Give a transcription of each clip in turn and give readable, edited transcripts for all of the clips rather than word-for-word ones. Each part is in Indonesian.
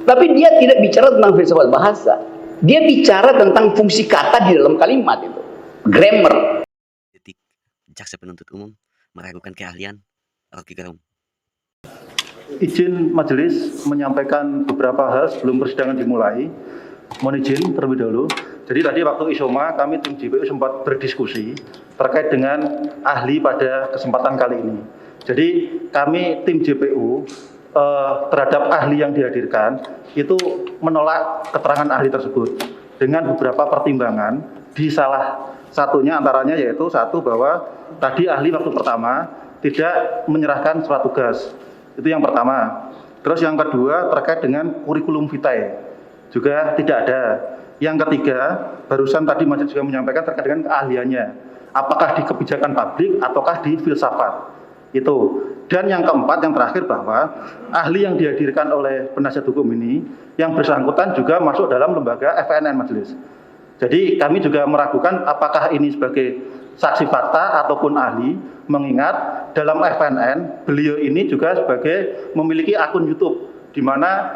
Tapi dia tidak bicara tentang filsafat bahasa. Dia bicara tentang fungsi kata di dalam kalimat itu. Grammar. Jaksa penuntut umum meragukan keahlian Rocky Gerung. Izin majelis menyampaikan beberapa hal sebelum persidangan dimulai. Mohon izin terlebih dahulu. Jadi tadi waktu ISOMA kami tim JPU sempat berdiskusi terkait dengan ahli pada kesempatan kali ini. Jadi kami tim JPU terhadap ahli yang dihadirkan itu menolak keterangan ahli tersebut dengan beberapa pertimbangan. Di salah satunya antaranya yaitu satu, bahwa tadi ahli waktu pertama tidak menyerahkan surat tugas. Itu yang pertama. Terus yang kedua terkait dengan kurikulum vitae juga tidak ada. Yang ketiga, barusan tadi majelis juga menyampaikan terkait dengan keahliannya, apakah di kebijakan publik ataukah di filsafat. Itu. Dan yang keempat, yang terakhir, bahwa ahli yang dihadirkan oleh penasihat hukum ini yang bersangkutan juga masuk dalam lembaga FNN majelis. Jadi kami juga meragukan apakah ini sebagai saksi fakta ataupun ahli, mengingat dalam FNN beliau ini juga sebagai memiliki akun YouTube di mana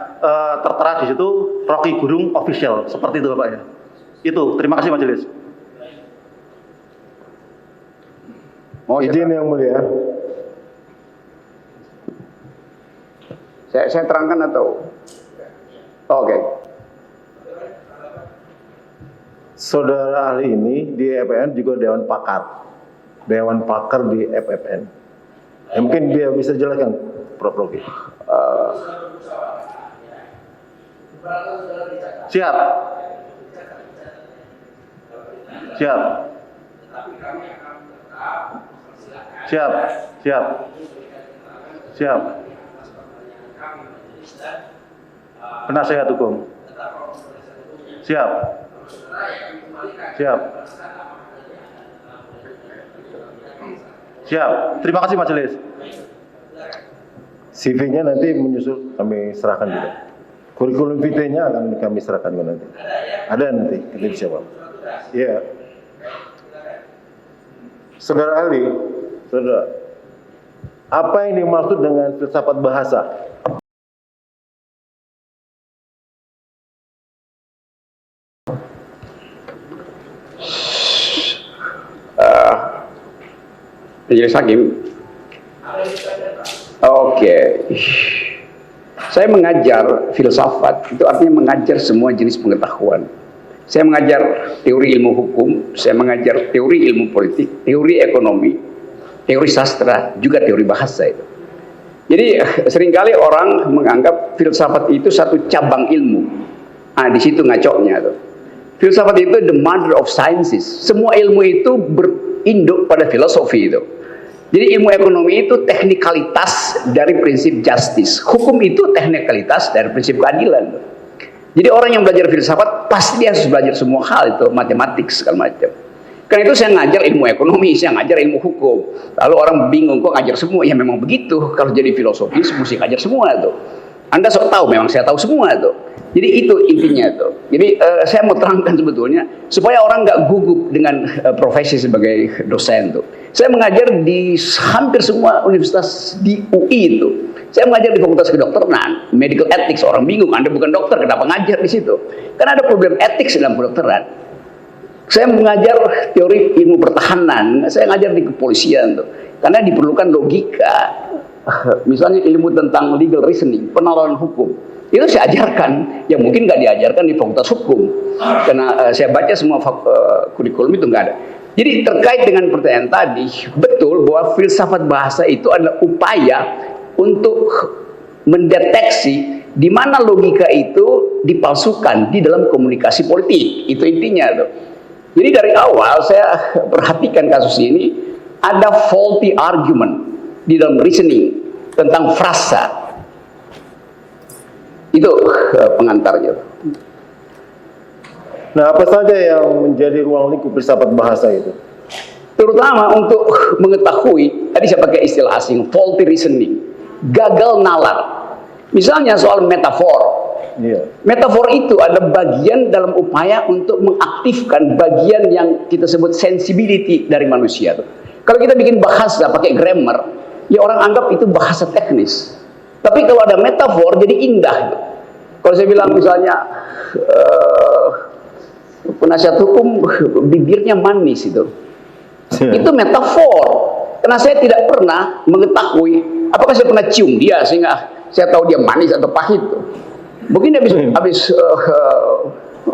tertera di situ Rocky Gerung Official, seperti itu Bapak ya. Itu, terima kasih majelis. Izin yang mulia. Saya terangkan atau? Oke. Saudara ahli ini di FPN juga Dewan Pakar. Dewan Pakar di FPN. Ya, mungkin dia bisa jelaskan, Prof. Rocky. Siap. Siap. Siap. Siap. Siap. Penasehat hukum. Siap. Siap. Siap. Terima kasih majelis. CV-nya nanti menyusul kami serahkan juga. Kurikulum vitae-nya akan kami serahkan juga nanti. Ada nanti, kita bisa Pak. Iya. Saudara ahli, saudara, apa yang dimaksud dengan filsafat bahasa? Majelis Hakim. Oke. Saya mengajar filsafat, itu artinya mengajar semua jenis pengetahuan. Saya mengajar teori ilmu hukum, saya mengajar teori ilmu politik, teori ekonomi, teori sastra, juga teori bahasa itu. Jadi seringkali orang menganggap filsafat itu satu cabang ilmu. Di situ ngacoknya tuh. Filsafat itu the mother of sciences. Semua ilmu itu berinduk pada filosofi itu. Jadi ilmu ekonomi itu teknikalitas dari prinsip justice. Hukum itu teknikalitas dari prinsip keadilan. Jadi orang yang belajar filsafat pasti dia harus belajar semua hal itu, matematik segala macam. Karena itu saya ngajar ilmu ekonomi, saya ngajar ilmu hukum. Lalu orang bingung kok ngajar semua, ya memang begitu. Kalau jadi filosofi mesti ngajar semua itu. Anda sok tahu, memang saya tahu semua itu. Jadi itu intinya tuh. Jadi saya mau terangkan sebetulnya supaya orang nggak gugup dengan profesi sebagai dosen tuh. Saya mengajar di hampir semua universitas di UI itu. Saya mengajar di Fakultas Kedokteran, Medical Ethics. Orang bingung, Anda bukan dokter, kenapa ngajar di situ? Karena ada problem etik dalam kedokteran. Saya mengajar teori ilmu pertahanan. Saya ngajar di kepolisian tuh. Karena diperlukan logika. Misalnya ilmu tentang legal reasoning, penalaran hukum. Itu saya ajarkan, yang mungkin nggak diajarkan di fakultas hukum, karena saya baca semua kurikulum itu nggak ada. Jadi terkait dengan pertanyaan tadi, betul bahwa filsafat bahasa itu adalah upaya untuk mendeteksi di mana logika itu dipalsukan di dalam komunikasi politik. Itu intinya tuh. Jadi dari awal saya perhatikan kasus ini, ada faulty argument di dalam reasoning tentang frasa. Itu pengantarnya. Nah, apa saja yang menjadi ruang lingkup filsafat bahasa itu? Terutama untuk mengetahui, tadi saya pakai istilah asing, faulty reasoning, gagal nalar. Misalnya soal metafor. Iya. Metafor itu ada bagian dalam upaya untuk mengaktifkan bagian yang kita sebut sensibility dari manusia. Kalau kita bikin bahasa pakai grammar, ya orang anggap itu bahasa teknis. Tapi kalau ada metafor jadi indah. Kalau saya bilang misalnya penasihat hukum bibirnya manis itu metafor. Karena saya tidak pernah mengetahui apakah saya pernah cium dia sehingga saya tahu dia manis atau pahit. Mungkin dia habis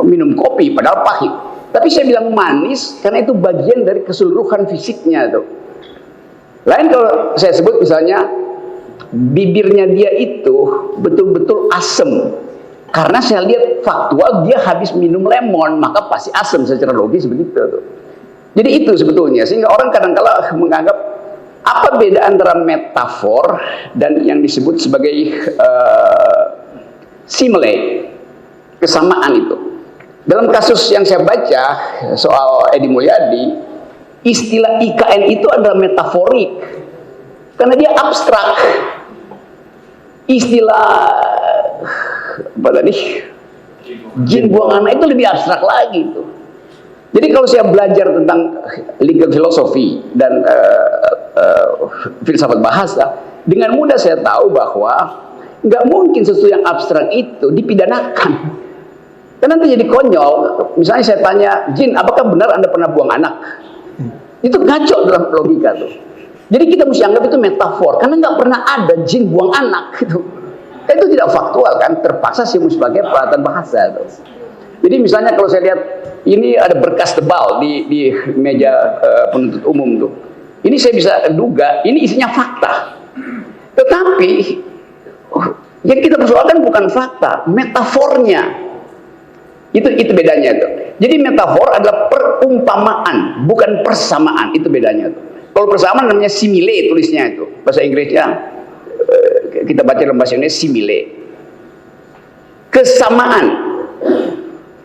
minum kopi padahal pahit. Tapi saya bilang manis karena itu bagian dari keseluruhan fisiknya tuh. Lain kalau saya sebut misalnya bibirnya dia itu betul-betul asem. Karena saya lihat faktual dia habis minum lemon, maka pasti asam secara logis begitu tuh. Jadi itu sebetulnya, sehingga orang kadang-kala menganggap apa beda antara metafor dan yang disebut sebagai simile, kesamaan itu. Dalam kasus yang saya baca soal Edi Mulyadi, istilah IKN itu adalah metaforik karena dia abstrak. Istilah apa tadi, jin buang anak itu lebih abstrak lagi itu. Jadi kalau saya belajar tentang legal philosophy dan filsafat bahasa, dengan mudah saya tahu bahwa nggak mungkin sesuatu yang abstrak itu dipidanakan. Kan nanti jadi konyol. Misalnya saya tanya, Jin, apakah benar Anda pernah buang anak? Itu ngaco dalam logika tuh. Jadi kita mesti anggap itu metafor, karena nggak pernah ada jin buang anak gitu. Itu tidak faktual kan, terpaksa sih sebagai peralatan bahasa tuh. Jadi misalnya kalau saya lihat ini ada berkas tebal di meja penuntut umum tuh. Ini saya bisa duga ini isinya fakta. Tetapi yang kita persoalkan bukan fakta, metafornya. Itu bedanya tuh. Jadi metafor adalah perumpamaan, bukan persamaan. Itu bedanya tuh. Kalau persamaan namanya simile tulisnya itu. Bahasa Inggrisnya kita baca dalam bahasa Indonesia simile. Kesamaan,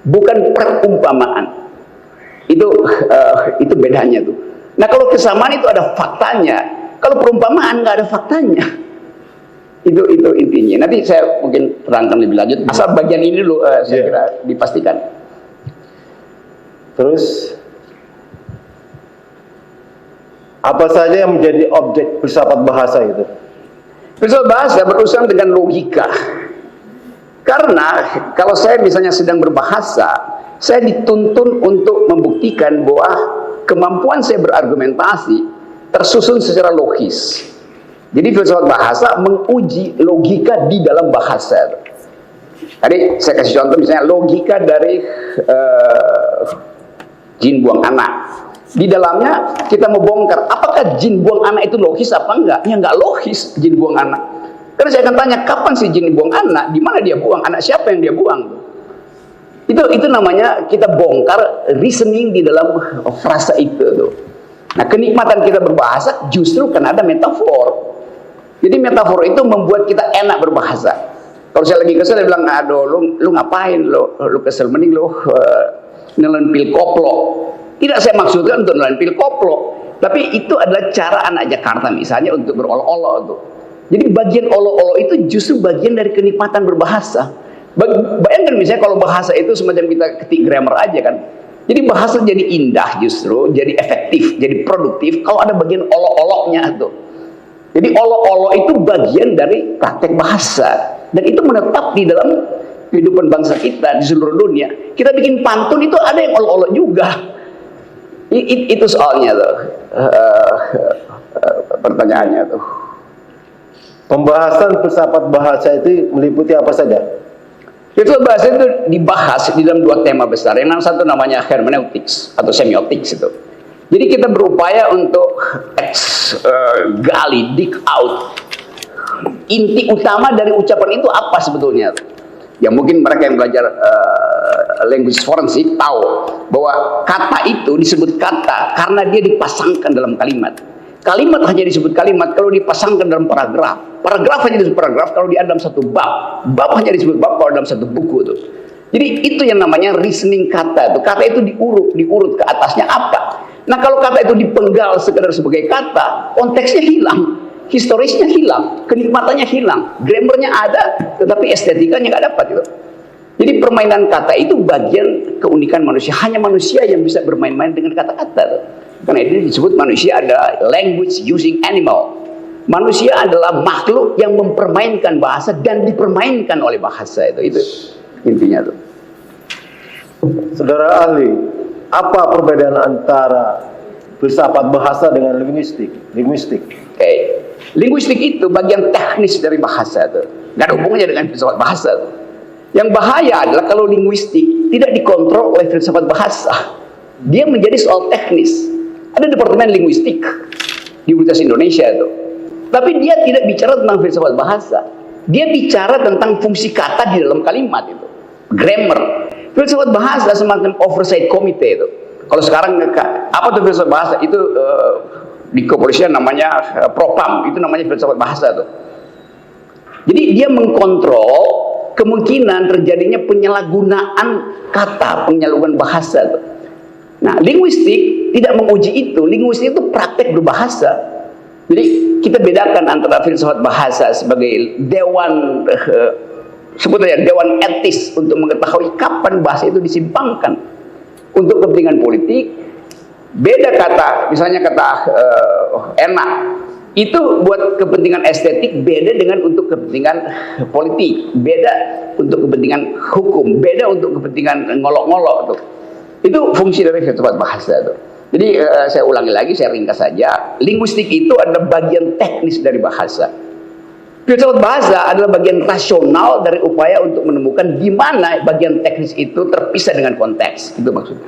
bukan perumpamaan. Itu bedanya tuh. Nah kalau kesamaan itu ada faktanya. Kalau perumpamaan nggak ada faktanya. Itu intinya. Nanti saya mungkin terangkan lebih lanjut. Asal bagian ini dulu saya kira dipastikan. Terus apa saja yang menjadi objek filsafat bahasa itu? Filsafat bahasa berurusan dengan logika. Karena kalau saya misalnya sedang berbahasa, saya dituntun untuk membuktikan bahwa kemampuan saya berargumentasi tersusun secara logis. Jadi filsafat bahasa menguji logika di dalam bahasa. Tadi saya kasih contoh misalnya logika dari jin buang anak. Di dalamnya kita mau bongkar apakah jin buang anak itu logis apa enggak? Ya enggak logis jin buang anak. Karena saya akan tanya kapan sih jin buang anak? Di mana dia buang? Anak siapa yang dia buang? Itu namanya kita bongkar reasoning di dalam frasa itu tuh. Nah, kenikmatan kita berbahasa justru karena ada metafor. Jadi metafor itu membuat kita enak berbahasa. Kalau saya lagi kesel, saya bilang, aduh, lu ngapain lu kesel, mending lu nelen pil koplo. Tidak saya maksudkan untuk nelen pil koplo, tapi itu adalah cara anak Jakarta misalnya untuk berolok-olok tuh. Jadi bagian olok-olok itu justru bagian dari kenikmatan berbahasa. Bayangkan misalnya kalau bahasa itu semacam kita ketik grammar aja kan. Jadi bahasa jadi indah justru, jadi efektif, jadi produktif kalau ada bagian olok-oloknya tuh. Jadi olok-olok itu bagian dari praktek bahasa dan itu menetap di dalam kehidupan bangsa kita di seluruh dunia. Kita bikin pantun itu ada yang olok-olok juga. Itu soalnya tuh, pertanyaannya tuh. Pembahasan filsafat bahasa itu meliputi apa saja? Filsafat bahasa itu dibahas di dalam dua tema besar. Yang satu namanya hermeneutics atau semiotics itu. Jadi kita berupaya untuk gali, dig out inti utama dari ucapan itu apa sebetulnya. Ya mungkin mereka yang belajar language forensik tahu bahwa kata itu disebut kata karena dia dipasangkan dalam kalimat. Kalimat hanya disebut kalimat kalau dipasangkan dalam paragraf. Paragraf hanya disebut paragraf kalau dia dalam satu bab. Bab hanya disebut bab kalau dalam satu buku itu. Jadi itu yang namanya reasoning kata. Kata itu diurut ke atasnya apa. Nah kalau kata itu dipenggal sekedar sebagai kata, konteksnya hilang, historisnya hilang, kenikmatannya hilang, grammarnya ada, tetapi estetikanya nggak dapat gitu. Jadi permainan kata itu bagian keunikan manusia. Hanya manusia yang bisa bermain-main dengan kata-kata. Karena itu disebut manusia adalah language using animal. Manusia adalah makhluk yang mempermainkan bahasa dan dipermainkan oleh bahasa itu intinya tuh. Saudara ahli, apa perbedaan antara filsafat bahasa dengan linguistik? Oke. Linguistik itu bagian teknis dari bahasa tuh. Gak ada hubungannya dengan filsafat bahasa tuh. Yang bahaya adalah kalau linguistik tidak dikontrol oleh filsafat bahasa. Dia menjadi soal teknis. Ada departemen linguistik di Universitas Indonesia itu. Tapi dia tidak bicara tentang filsafat bahasa. Dia bicara tentang fungsi kata di dalam kalimat itu. Grammar. Filsafat bahasa semacam oversight committee itu. Kalau sekarang apa tuh filsafat bahasa? Itu di kepolisian namanya propam. Itu namanya filsafat bahasa tuh. Jadi dia mengkontrol kemungkinan terjadinya penyalahgunaan kata, penyalahgunaan bahasa tuh. Nah, linguistik tidak menguji itu. Linguistik itu praktek berbahasa. Jadi kita bedakan antara filsafat bahasa sebagai dewan sebetulnya dewan etis untuk mengetahui kapan bahasa itu disimpangkan untuk kepentingan politik. Beda kata, misalnya kata enak itu buat kepentingan estetik, beda dengan untuk kepentingan politik, beda untuk kepentingan hukum, beda untuk kepentingan ngolok-ngolok tuh. Itu fungsi dari filsafat bahasa tuh. Jadi saya ulangi lagi, saya ringkas saja. Linguistik itu adalah bagian teknis dari bahasa. Filsafat bahasa adalah bagian rasional dari upaya untuk menemukan di mana bagian teknis itu terpisah dengan konteks. Itu maksudnya.